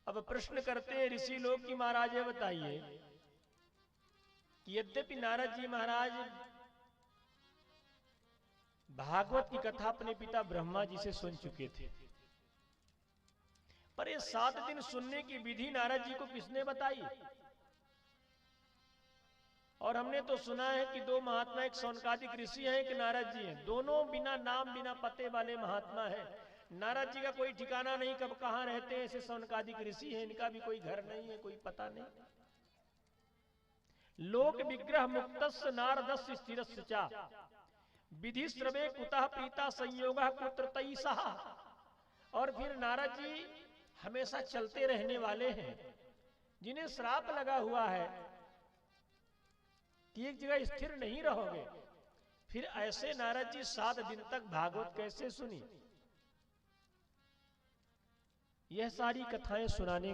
अब प्रश्न करते हैं ऋषि लोग कि महाराज ये बताइए कि यद्यपि नारद जी महाराज भागवत की कथा अपने पिता ब्रह्मा जी से सुन चुके थे, पर ये 7 दिन सुनने की विधि नारद जी को किसने बताई? और हमने तो सुना है कि 2 महात्मा, एक सौनकादिक ऋषि हैं, एक नारद जी हैं, दोनों बिना नाम बिना पते वाले महात्मा हैं। नारद जी का कोई ठिकाना नहीं, कब कहां रहते हैं। ऐसे सौनकादिक ऋषि हैं, इनका भी कोई घर नहीं है, कोई पता नहीं। लोक विग्रह मुक्तस्य नारदस्य स्थिरस्य च विधि श्रवे कुतः प्रीता संयोगः कुत्र तैसः। और फिर नारद जी हमेशा चलते रहने वाले हैं, जिन्हें श्राप लगा हुआ है कि एक जगह स्थिर नहीं रहोगे। फिर ऐसे नारद जी 7 दिन तक भागवत कैसे सुनी? यह सारी कथाएं सुनाने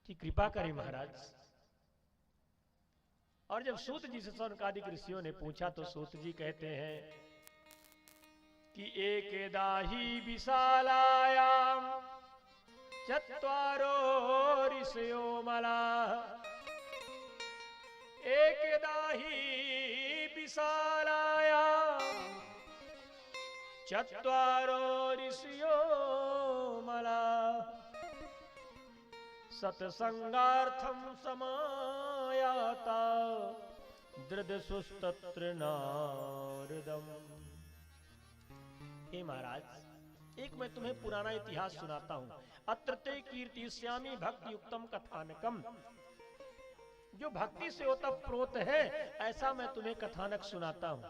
की कृपा करें महाराज। और जब सूत जी से सौनकादिक ऋषियों ने पूछा तो सूत जी कहते हैं कि एकेदा ही विशालायाम चत्वारो ऋषयो मलाः, एकदा ही विशालायाम चत्वारो ऋषयो मलाः, सत्संगार्थम समायाता दृदसुस्तत्र नारदम। हे महाराज, एक मैं तुम्हें पुराना इतिहास सुनाता हूं। अत्र ते कीर्तिष्यामि भक्ति युक्तम कथानकम। जो भक्ति से ओतप्रोत है ऐसा मैं तुम्हें कथानक सुनाता हूं,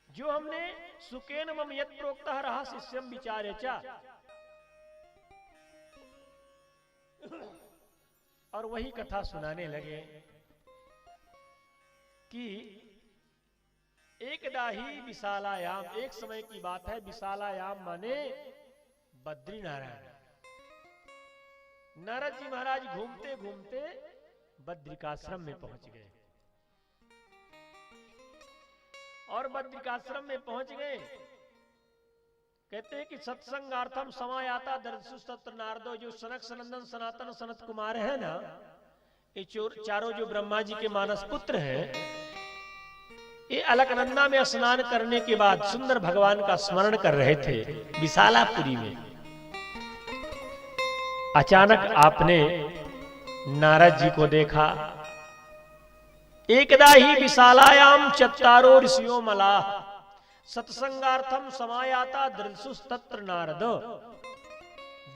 जो हमने सुकेन मम यत् प्रोक्तः रहा शिष्यम विचारे च। और वही कथा सुनाने लगे कि एकदा ही विशालायाम, एक समय की बात है, विशालायाम माने बद्री नारायण। नारद जी महाराज घूमते घूमते बद्रिकाश्रम में पहुंच गए। और बद्रिकाश्रम में पहुंच गए, कहते हैं कि सत्संगार्थम समायाता दर्शुस्तत्र नारदो। जो सनक सनंदन सनातन सनत कुमार है ना, ये चारों जो ब्रह्मा जी के मानस पुत्र हैं, ये अलकनंदा में स्नान करने के बाद सुंदर भगवान का स्मरण कर रहे थे विशालापुरी में। अचानक आपने नारद जी को देखा। एकदा ही विशालायाम चत्वारो ऋषियो मलाः, सत्संगार्थम समायाता दृदसुस्तत्र नारद।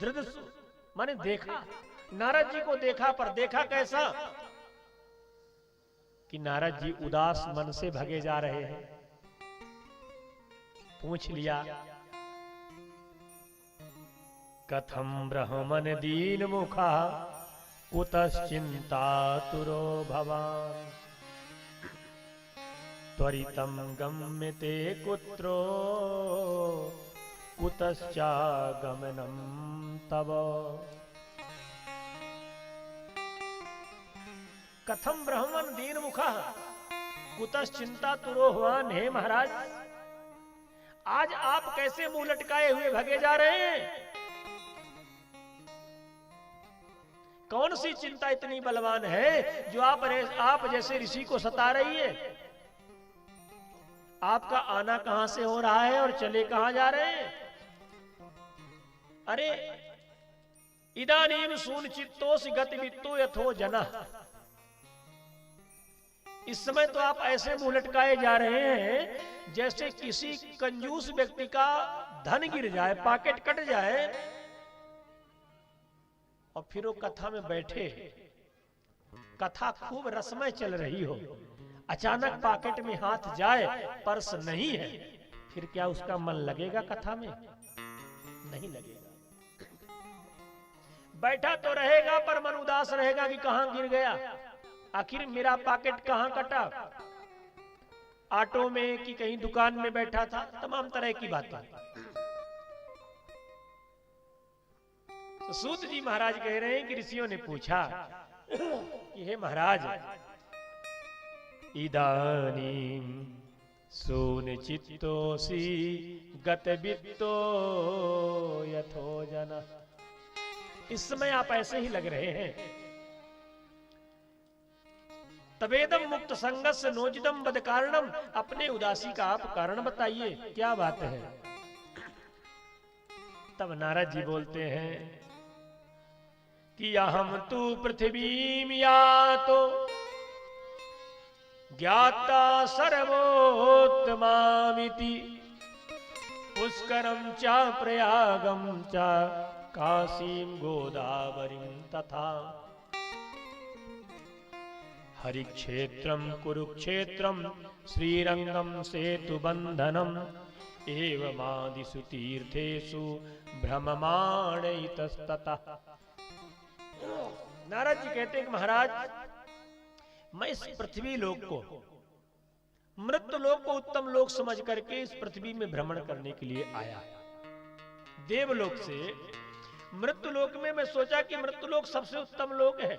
दृदसु माने देखा, नारद जी को देखा, पर देखा कैसा कि नारद जी उदास मन से भगे जा रहे हैं। पूछ लिया, कथम ब्रह्मन दीन मुखा कुतश्चिंतातुरो भवान, त्वरितं गम्यते कुत्रो कुतश्चागमनं तव। कथम ब्रह्मन दीन मुखा कुतश्चिंतातुरो भवान। हे महाराज, आज आप कैसे मुंह लटकाए हुए भगे जा रहे हैं? कौन सी चिंता इतनी बलवान है जो आप जैसे ऋषि को सता रही है? आपका आना कहां से हो रहा है और चले कहां जा रहे हैं? अरे इदानीम सून चित्तोस गतिवित्तो यथो जना। इस समय तो आप ऐसे मुंह लटकाए जा रहे हैं जैसे किसी कंजूस व्यक्ति का धन गिर जाए, पॉकेट कट जाए, और फिर वो कथा में बैठे, कथा खूब रसमय चल रही हो, अचानक पॉकेट में हाथ जाए, पर्स नहीं है, फिर क्या उसका मन लगेगा कथा में? नहीं लगेगा। बैठा तो रहेगा पर मन उदास रहेगा कि कहां गिर गया, आखिर मेरा पॉकेट कहां कटा, ऑटो में कि कहीं दुकान में बैठा था, तमाम तरह की बातें। तो सूत जी महाराज कह रहे हैं कि ऋषियों ने पूछा कि हे महाराज, इदानीं सूनचित्तोऽसि गतवित्तो यथो जनः, इस समय आप ऐसे ही लग रहे हैं। तवेदम मुक्त संगस नोजिदम बद कारणम, अपने उदासी का आप कारण बताइए, क्या बात है। तब नारद जी बोलते हैं कि अहम तू पृथ्वी या तो ज्ञाता सर्वोत्तमामिति, पुष्करम च प्रयागम च काशीं गोदावरीं तथा, हरिक्षेत्रम कुरुक्षेत्रम श्रीरंगम सेतुबंधनम, एवमादिषु तीर्थेषु भ्रममाणैतस्ततः। नारद जी कहते हैं कि महाराज, मैं इस पृथ्वी लोक को, मृत्यु लोक को उत्तम लोक समझ करके इस पृथ्वी में भ्रमण करने के लिए आया। देवलोक से मृत्यु लोक में मैं सोचा कि मृत्यु लोक सबसे उत्तम लोक है।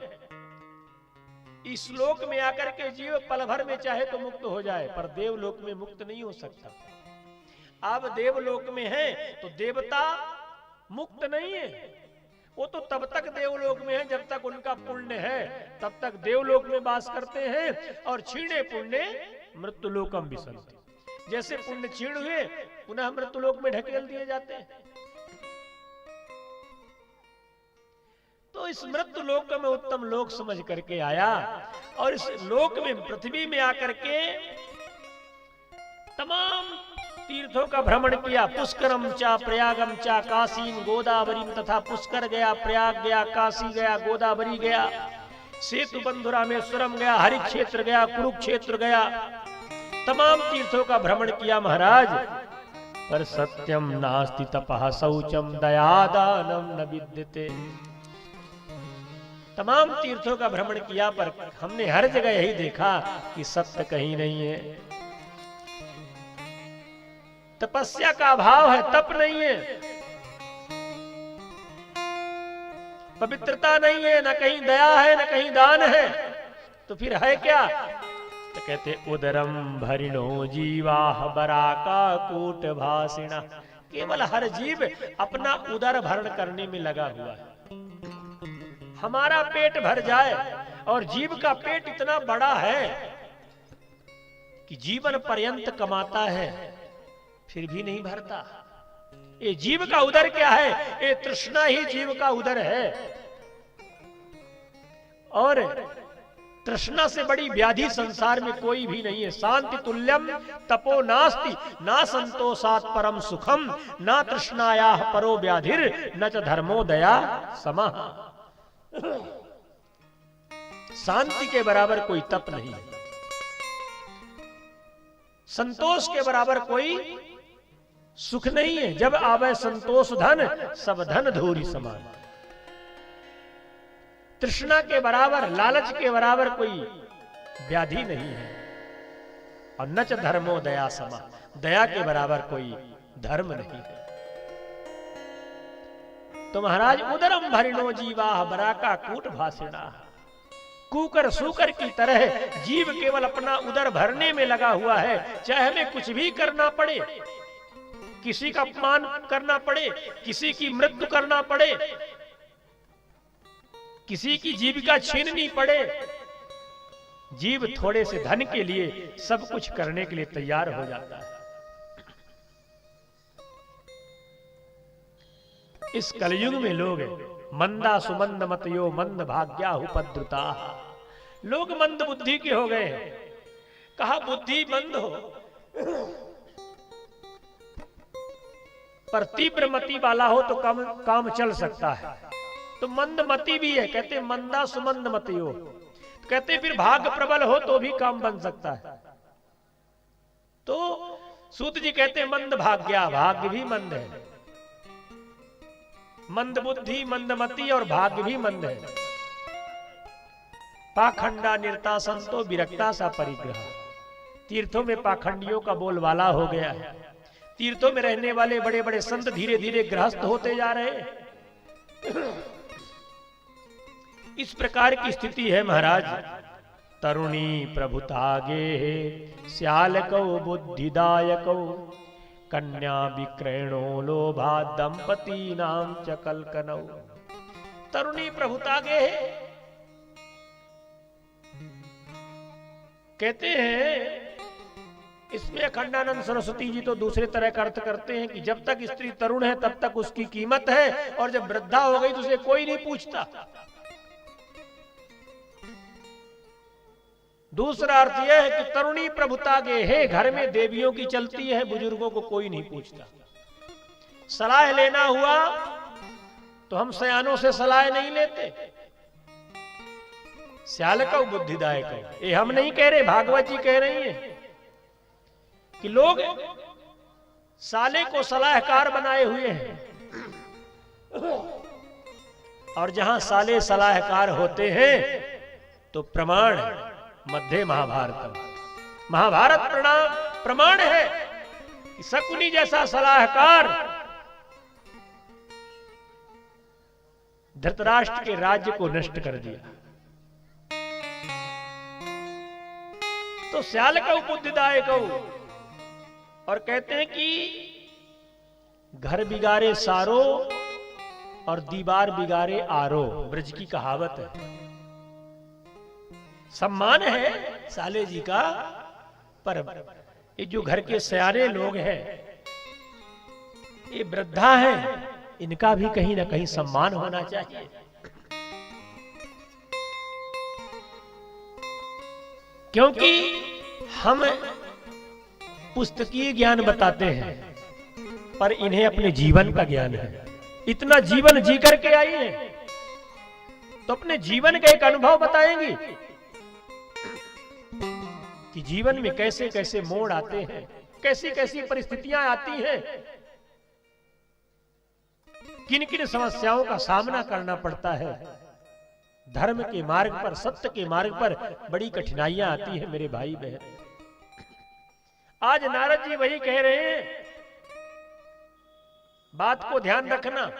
इस लोक में आकर के जीव पल भर में चाहे तो मुक्त हो जाए, पर देवलोक में मुक्त नहीं हो सकता। आप देवलोक में हैं तो देवता मुक्त नहीं है, वो तो तब तक देवलोक में है जब तक उनका पुण्य है, तब तक देवलोक में वास करते हैं। और क्षीणे पुण्य मृत्युलोकम विसंति, जैसे पुण्य क्षीण हुए पुनः मृत्युलोक में ढकेल दिए जाते हैं। तो इस मृत्यु लोक को मैं उत्तम लोक समझ करके आया, और इस लोक में पृथ्वी में आकर के तमाम तीर्थों का भ्रमण किया। पुष्करम चा प्रयागम चा काशीं गोदावरी तथा, पुष्कर गया, प्रयाग गया, काशी गया, गोदावरी गया, सेतु बंधु रामेश्वरम गया, हरिक्षेत्र गया, कुरुक्षेत्र गया, तमाम तीर्थों का भ्रमण किया महाराज। पर सत्यम नास्ति तपः शौचम दयादानम न विद्यते, तमाम तीर्थों का भ्रमण किया पर हमने हर जगह यही देखा कि सत्य कहीं नहीं है। तपस्या का अभाव है, तप नहीं है, पवित्रता नहीं है, न कहीं दया है न कहीं दान है, तो फिर है क्या। तो कहते उदरम भरिणो जीवा बराका कूट भाषिणा, केवल हर जीव अपना उदर भरण करने में लगा हुआ है। हमारा पेट भर जाए, और जीव का पेट इतना बड़ा है कि जीवन पर्यंत कमाता है फिर भी नहीं भरता। ये जीव का उदर क्या है, ये तृष्णा ही जीव का उदर है। और तृष्णा से बड़ी व्याधि संसार में कोई भी नहीं है। शांति तुल्यम तपो नास्ति, ना संतोषात् परम सुखम, ना तृष्णाया परो व्याधिर, न च धर्मोदया समः। शांति के बराबर कोई तप नहीं है, संतोष के बराबर कोई सुख नहीं है। जब आवे संतोष धन, सब धन धूरी समान। तृष्णा के बराबर, लालच के बराबर कोई व्याधि नहीं है। और न च धर्मो दया समा, दया के बराबर कोई धर्म नहीं है। तो महाराज उदरम भरिणो जीवा बराका कूट भाषिणा, कुकर सूकर की तरह जीव केवल अपना उदर भरने में लगा हुआ है। चाहे हमें कुछ भी करना पड़े, किसी का अपमान करना पड़े, किसी की मृत्यु करना पड़े, किसी की जीविका छीननी पड़े, जीव थोड़े से धन के लिए सब कुछ करने के लिए तैयार हो जाता है। इस कलयुग में लोग मंदा सुमंद मतयो मंद भाग्या उपद्रुता, लोग मंद बुद्धि के हो गए। कहा बुद्धि मंद हो, पर तीव्र मति वाला हो तो काम चल सकता है। तो मंदमती भी है, कहते मंदा सुमंद मतियो, कहते फिर भाग्य प्रबल हो तो भी काम बन सकता है। तो सूत जी कहते मंद भाग्या, भाग्य भी मंद है, मंद बुद्धि मंदमती और भाग्य भी मंद है। पाखंडा निरता संतो विरक्ता सा परिग्रह, तीर्थों में पाखंडियों का बोलबाला हो गया है। तीर्थों में रहने वाले बड़े बड़े संत धीरे धीरे गृहस्थ होते जा रहे हैं। इस प्रकार की स्थिति है महाराज। तरुणी प्रभुतागे श्यालको बुद्धिदायको, कन्या विक्रयणो लोभा दंपती नाम च कलकनौ। तरुणी प्रभुता गे है। कहते हैं इसमें अखंडानंद सरस्वती जी तो दूसरे तरह का अर्थ करते हैं कि जब तक स्त्री तरुण है तब तक उसकी कीमत है, और जब वृद्धा हो गई तो उसे कोई नहीं पूछता। दूसरा अर्थ यह है कि तरुणी प्रभुता गे है, घर में देवियों की चलती है, बुजुर्गों को कोई नहीं पूछता। सलाह लेना हुआ तो हम सयानों से सलाह नहीं लेते। स्याल कौ बुद्धिदायक हो, ये हम नहीं कह रहे, भागवत जी कह रही है कि लोग साले को सलाहकार बनाए हुए हैं, और जहां साले सलाहकार होते हैं तो प्रमाण मध्य महाभारत प्रमाण है कि शकुनी जैसा सलाहकार धृतराष्ट्र के राज्य को नष्ट कर दिया। तो स्याल का बुद्धिदायक और कहते हैं कि घर बिगाड़े सारो और दीवार बिगाड़े आरो, ब्रज की कहावत है। सम्मान है साले जी का, पर ये जो घर के सयाने लोग हैं, ये वृद्धा हैं, इनका भी कहीं ना कहीं सम्मान होना चाहिए। क्योंकि हम पुस्तकीय ज्ञान बताते हैं, पर इन्हें अपने जीवन का ज्ञान है। इतना जीवन जी करके आई है तो अपने जीवन का एक अनुभव बताएंगी कि जीवन में कैसे कैसे मोड़ आते हैं, कैसी कैसी परिस्थितियां आती हैं, किन किन समस्याओं का सामना करना पड़ता है। धर्म के मार्ग पर, सत्य के मार्ग पर बड़ी कठिनाइयां आती है मेरे भाई बहन। आज नारद जी वही कह रहे हैं, बात को ध्यान रखना।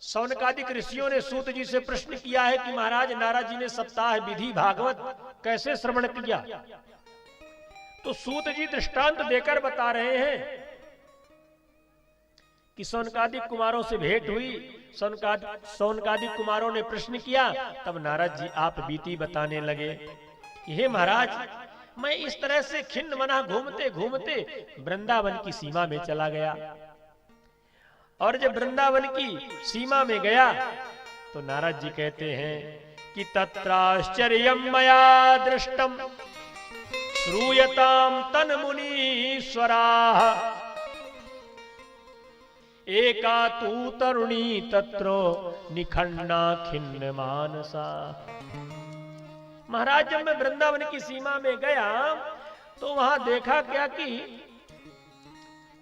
सौनकादिक ऋषियों ने सूत जी से प्रश्न किया है कि महाराज नारद जी ने सप्ताह विधि भागवत कैसे श्रवण किया, तो सूत जी दृष्टांत देकर बता रहे हैं कि सौनकादिक कुमारों से भेंट हुई, सौनकादिक कुमारों ने प्रश्न किया, तब नारद जी आप बीती बताने लगे कि हे महाराज, मैं इस तरह से खिन्न मना घूमते घूमते वृंदावन की सीमा में चला गया, और जब वृंदावन की सीमा में गया तो नारद जी कहते हैं कि तत्राश्चर्यं मया दृष्टम श्रूयताम तन मुनीश्वराः एका तू तरुणी तत्रो निखंडा खिन्न मानसा। महाराज जब मैं वृंदावन की सीमा में गया तो वहां देखा क्या कि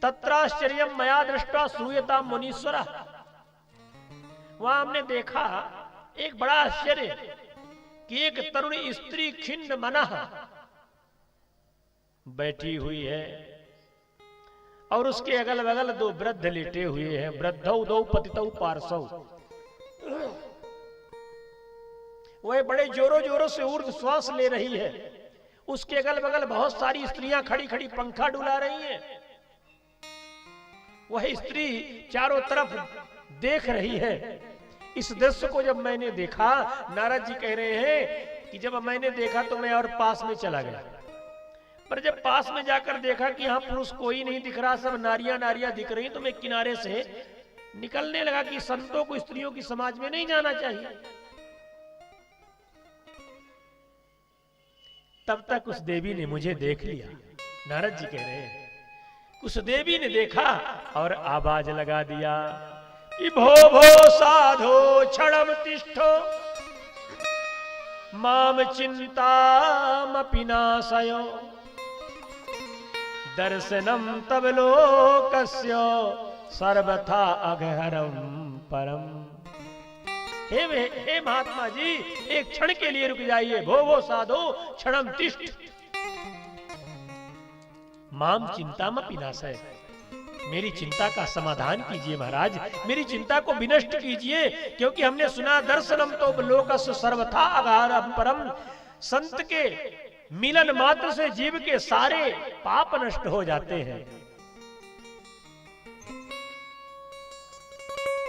तत्राश्चर्यं मया दृष्टा श्रूयताम मुनीश्वरा, वहां हमने देखा एक बड़ा आश्चर्य कि एक तरुण स्त्री खिन्न मनः बैठी हुई है, और उसके अगल बगल दो वृद्ध लेटे हुए हैं। वृद्धौ दौ पतितौ पार्श्वौ, वह बड़े जोरों जोरों से ऊर्ध्व श्वास ले रही है। उसके अगल बगल बहुत सारी स्त्रियां खड़ी खड़ी पंखा डुला रही हैं। वह स्त्री चारों तरफ देख रही है। इस दृश्य को जब मैंने देखा, नारद जी कह रहे हैं कि जब मैंने देखा तो मैं और पास में चला गया, पर जब पास में जाकर देखा कि यहां पुरुष कोई नहीं दिख रहा, सब नारियां नारियां दिख रही, तो मैं किनारे से निकलने लगा कि संतों को स्त्रियों की समाज में नहीं जाना चाहिए। तब तक उस देवी ने मुझे देख लिया। नारद जी कह रहे हैं उस देवी ने देखा और आवाज लगा दिया कि भो भो साधो क्षणम तिष्ठो माम चिंतामपि नाशयो दर्शनम तब लोकस्य सर्वथा अगहरम परम। हे महात्मा जी, एक क्षण के लिए रुक जाइए। भो साधो क्षणम तिष्ठ माम चिंतामपि नाशय, मेरी चिंता का समाधान कीजिए महाराज, मेरी चिंता को विनष्ट कीजिए, क्योंकि हमने सुना दर्शनम तो लोकस्य सर्वथा अगहरम परम, संत के मिलन मात्र से जीव के सारे पाप नष्ट हो जाते हैं।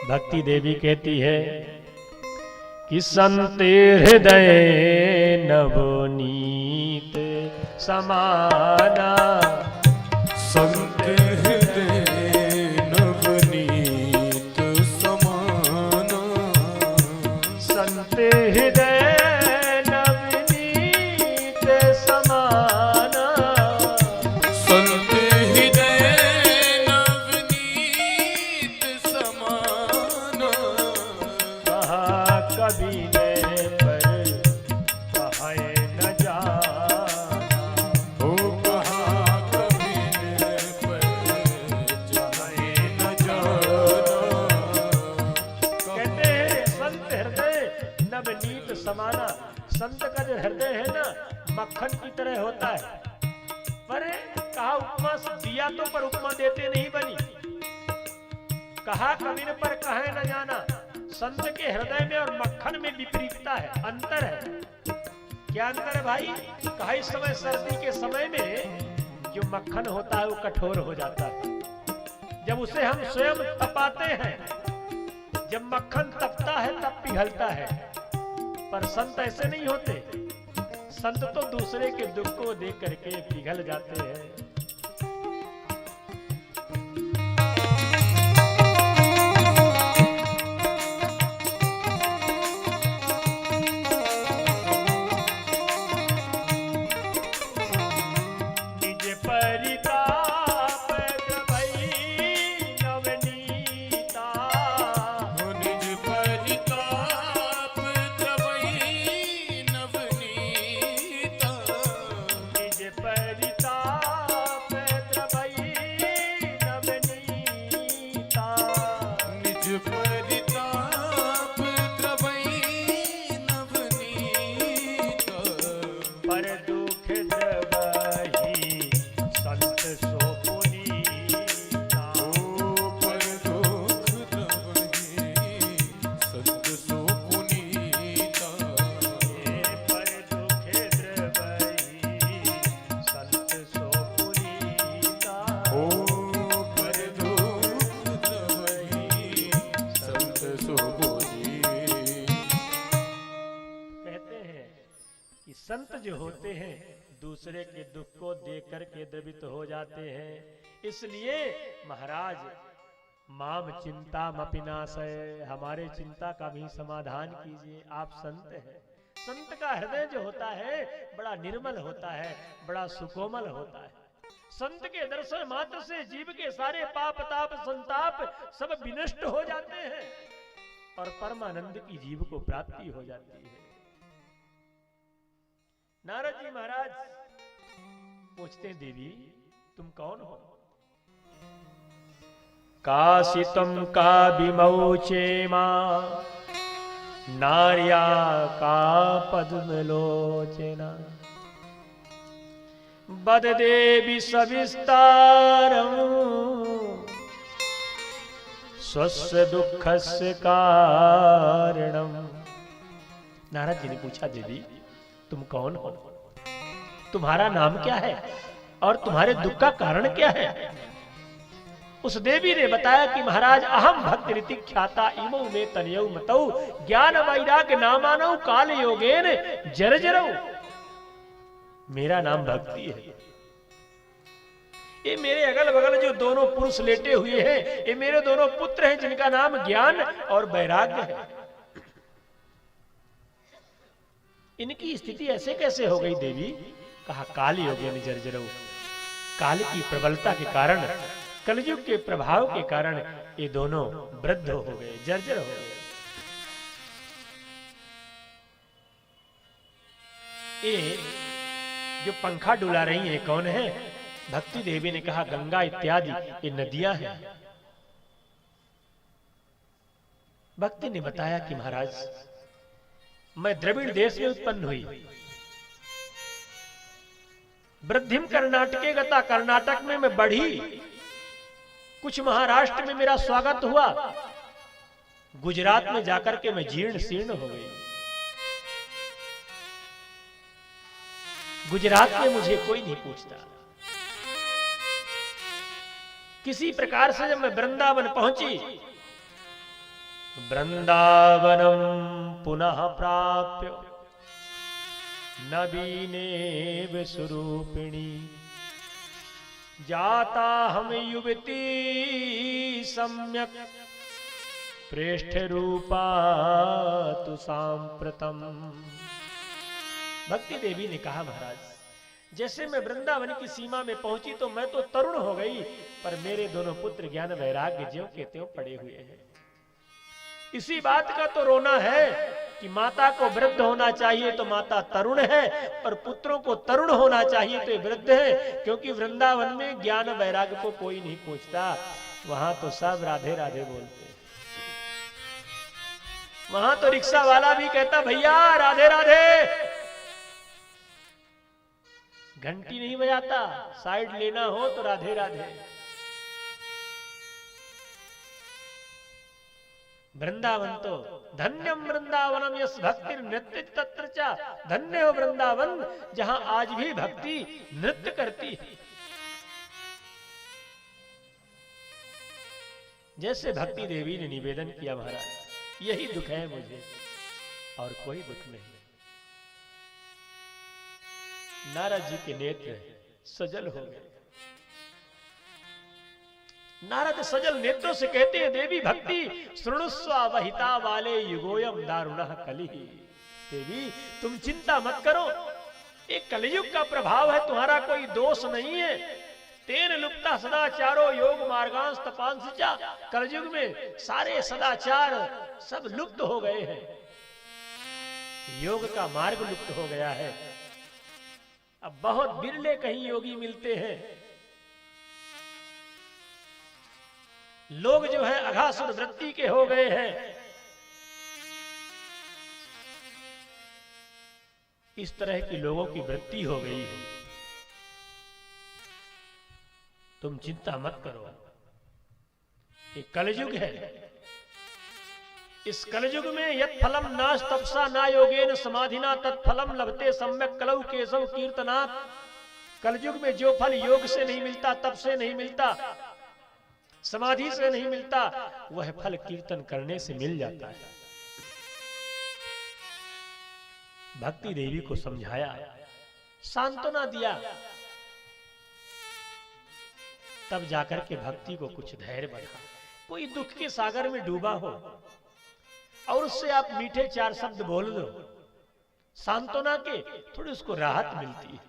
भक्ति देवी कहती है कि संत हृदय नवनीत समाना, संत हृदय नवनीत समाना, संत हृदय नवनीत समाना, संत हृदय नवनीत समाना, कहा कभी ने पर कहे न जाना, ओ कहा कभी ने पर जाए न जाना। कहते हैं संत हृदय नवनीत समाना। संत का जो हृदय है ना मक्खन की तरह होता है। पर कहा उपमा दिया तो पर उपमा देते नहीं बनी। कहा कबीर पर कहे न जाना। संत के हृदय में और मक्खन में विपरीतता है, अंतर है। क्या अंतर है भाई? कहा इस समय सर्दी के समय में जो मक्खन होता है वो कठोर हो जाता है जब उसे हम स्वयं तपाते हैं। जब मक्खन तपता है तब पिघलता है। पर संत ऐसे नहीं होते। संत तो दूसरे के दुख को देख करके पिघल जाते हैं। निज परिताप द्रवई नवनीता, निज परिताप द्रवई नवनीता, निज परिताप द्रवई नवनीता, निज परिताप द्रवई नवनीता, पर दुख द्रवही संत सो पुनीता। ओ पर दुख द्रवई संत सो पुनीता, पर दुख द्रवही संत सो पुनीता। ओ पर दुख द्रवई संत सो पुनीता। कहते हैं कि संत जो होते हैं दूसरे के दुख को देख करके द्रवित हो जाते हैं। इसलिए महाराज माम चिंता मपिनाशय, हमारे चिंता का भी समाधान कीजिए। आप संत हैं। संत का हृदय जो होता है बड़ा निर्मल होता है, बड़ा सुकोमल होता है। संत के दर्शन मात्र से जीव के सारे पाप ताप संताप सब विनष्ट हो जाते हैं और परमानंद की जीव को प्राप्ति हो जाती है। नारद जी महाराज पूछते हैं, देवी तुम कौन हो? काशितम का विमौचे मां नार्या का पद्मलोचना, बद देवी सविस्तारम स्वस्य दुःखस्य कारणम। नारद जी ने पूछा, देवी तुम कौन हो? तुम्हारा नाम क्या है और तुम्हारे दुख का कारण क्या है? उस देवी ने बताया कि महाराज अहम भक्ति रीति ख्याता इमो में तनयौ मतौ ज्ञान वैराग्य नामानौ काल योगेन जर्जरौ। मेरा नाम भक्ति है। ये मेरे अगल बगल जो दोनों पुरुष लेटे हुए हैं ये मेरे दोनों पुत्र हैं जिनका नाम ज्ञान और वैराग्य है। इनकी स्थिति ऐसे कैसे हो गई देवी? कहा काल योगेन जर्जरौ। काल की प्रबलता के कारण, कलयुग के प्रभाव के कारण ये दोनों वृद्ध हो गए, जर्जर हो गए। ये जो पंखा डुला रही है कौन है? भक्ति देवी ने कहा गंगा इत्यादि ये नदियां हैं। भक्ति ने बताया कि महाराज मैं द्रविड़ देश में उत्पन्न हुई, वृद्धिम कर्नाटके गता, कर्नाटक में मैं बढ़ी, कुछ महाराष्ट्र में मेरा स्वागत हुआ, गुजरात में जाकर के मैं जीर्ण शीर्ण हो गई। गुजरात में मुझे कोई नहीं पूछता। किसी प्रकार से जब मैं वृंदावन पहुंची, वृंदावनम पुनः प्राप्य नवीनेव स्वरूपिणी जाता हम युवती सम्यक प्रेष्ठ रूपा तु सांप्रतम। भक्ति देवी ने कहा, महाराज जैसे मैं वृंदावन की सीमा में पहुंची तो मैं तो तरुण हो गई, पर मेरे दोनों पुत्र ज्ञान वैराग्य ज्यों के त्यों पड़े हुए हैं। इसी बात का तो रोना है कि माता को वृद्ध होना चाहिए तो माता तरुण है, और पुत्रों को तरुण होना चाहिए तो वृद्ध है, क्योंकि वृंदावन में ज्ञान वैराग्य को कोई नहीं पूछता। वहां तो सब राधे राधे बोलते हैं। वहां तो रिक्शा वाला भी कहता भैया राधे राधे, घंटी नहीं बजाता, साइड लेना हो तो राधे राधे। वृंदावन तो धन्यम वृंदावनम यस भक्ति नृत्य तत्र च, धन्य हो वृंदावन जहां आज भी भक्ति नृत्य करती है। जैसे भक्ति देवी ने निवेदन किया, महाराज यही दुख है मुझे और कोई दुख नहीं। नारद जी के नेत्र सजल हो गए। नारद सजल नेत्रों से कहते हैं, देवी भक्ति शृणुस्व वहिता वाले युगोयम दारुणः कलि। देवी तुम चिंता मत करो, एक कलयुग का प्रभाव है, तुम्हारा कोई दोष नहीं है। तेन लुप्ता सदाचारो योग मार्गांश तपांसिचा। कलयुग में सारे सदाचार सब लुप्त हो गए हैं, योग का मार्ग लुप्त हो गया है। अब बहुत बिरले कहीं योगी मिलते हैं। लोग जो है अघासुर वृत्ति के हो गए हैं। इस तरह की लोगों की वृत्ति हो गई है। तुम चिंता मत करो, ये कलयुग है। इस कलयुग में यत् फलम नाश तपसा ना योगेन समाधिना तत्फलम लभते सम्यक कलौ केशव कीर्तनात्। कलयुग में जो फल योग से नहीं मिलता, तप से नहीं मिलता, समाधि से नहीं मिलता, वह फल कीर्तन करने से मिल जाता है। भक्ति देवी को समझाया, सांत्वना दिया, तब जाकर के भक्ति को कुछ धैर्य बढ़ा। कोई दुख के सागर में डूबा हो और उससे आप मीठे चार शब्द बोल दो सांत्वना के, थोड़ी उसको राहत मिलती है।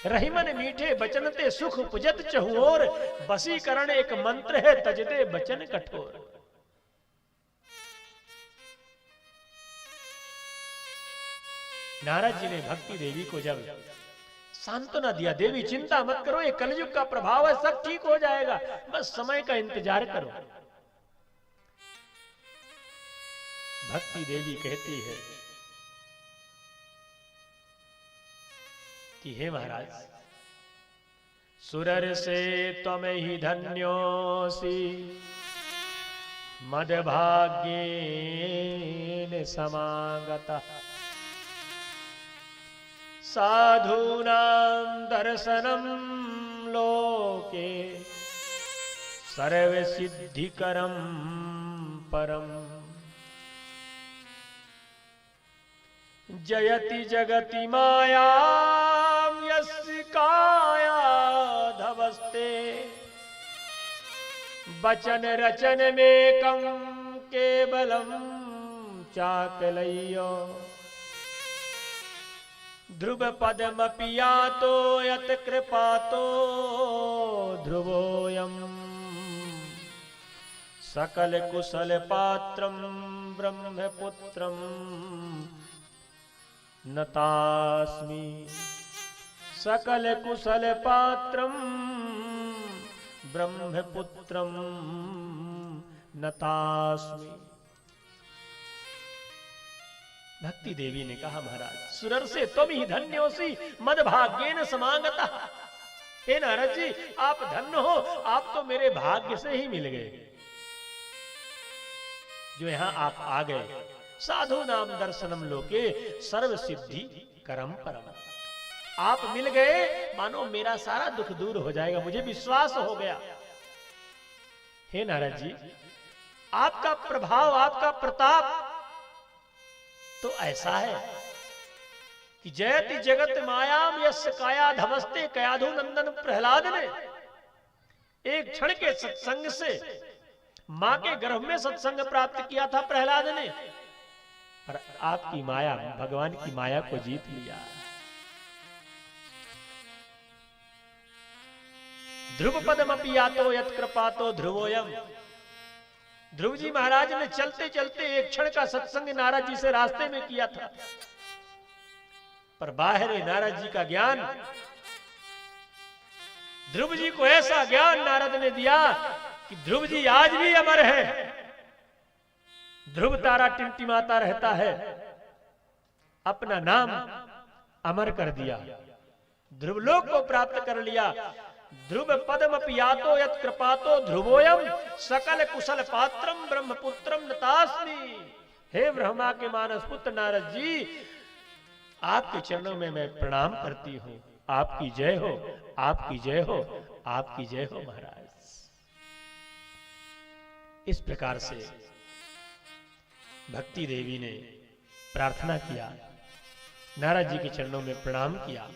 रहीमन मीठे बचन ते सुख पुजत चहुओर, बसीकरण एक मंत्र है तजदे बचन कठोर। नारद जी ने भक्ति देवी को जब सांत्वना दिया, देवी चिंता मत करो, ये कलयुग का प्रभाव है, सब ठीक हो जाएगा, बस समय का इंतजार करो। भक्ति देवी कहती है कि हे महाराज, सुरर से त्वम ही धन्योसी मदभाग्येन समागतः। साधूनां दर्शनं लोके सर्वसिद्धिकरं परम्। जयति जगति मायां यस्य काया धवस्ते। वचन रचन मेकं केवलं चाकलय्य। ध्रुव पदमपि यातो यत कृपातो ध्रुवोऽयम्। सकल कुशल पात्रं ब्रह्मपुत्रं नतास्मि। सकल कुशल पात्रं ब्रह्मपुत्रं नतास्मि। भक्ति देवी ने कहा, महाराज सुरर से तुम ही धन्योसी मदभाग्येन समागतः। हे नारद जी, आप धन्य हो, आप तो मेरे भाग्य से ही मिल गए जो यहां आप आ गए। साधु नाम दर्शनम लोके सर्व सिद्धि करम परम। आप मिल गए, मानो मेरा सारा दुख दूर हो जाएगा, मुझे विश्वास हो गया। हे नारद जी, आपका प्रभाव, आपका प्रताप तो ऐसा है कि जयति जगत मायाम यस्य काया धमस्ते कयाधु नंदन प्रहलाद ने एक क्षण के सत्संग से मां के गर्भ में सत्संग प्राप्त किया था प्रहलाद ने, पर आपकी माया, भगवान की माया को जीत लिया। ध्रुव पदमपि यातो यत् कृपातो ध्रुवोयम। ध्रुव जी महाराज ने चलते चलते एक क्षण का सत्संग नारद जी से रास्ते में किया था, पर बाहर नारद जी का ज्ञान, ध्रुव जी को ऐसा ज्ञान नारद ने दिया कि ध्रुव जी आज भी अमर है। ध्रुव तारा टिमटिमाता रहता है, अपना नाम अमर कर दिया, ध्रुवलोक को प्राप्त कर लिया। ध्रुव पदमपि यातो यत् कृपातो ध्रुवोयम सकल कुशल पात्रम ब्रह्मपुत्रम नतास्मि। हे ब्रह्मा के मानस पुत्र नारद जी, आपके चरणों में मैं प्रणाम करती हूं। आपकी जय हो, आपकी जय हो, आपकी जय हो महाराज। इस प्रकार से भक्ति देवी ने प्रार्थना किया, नारद जी के चरणों में प्रणाम किया।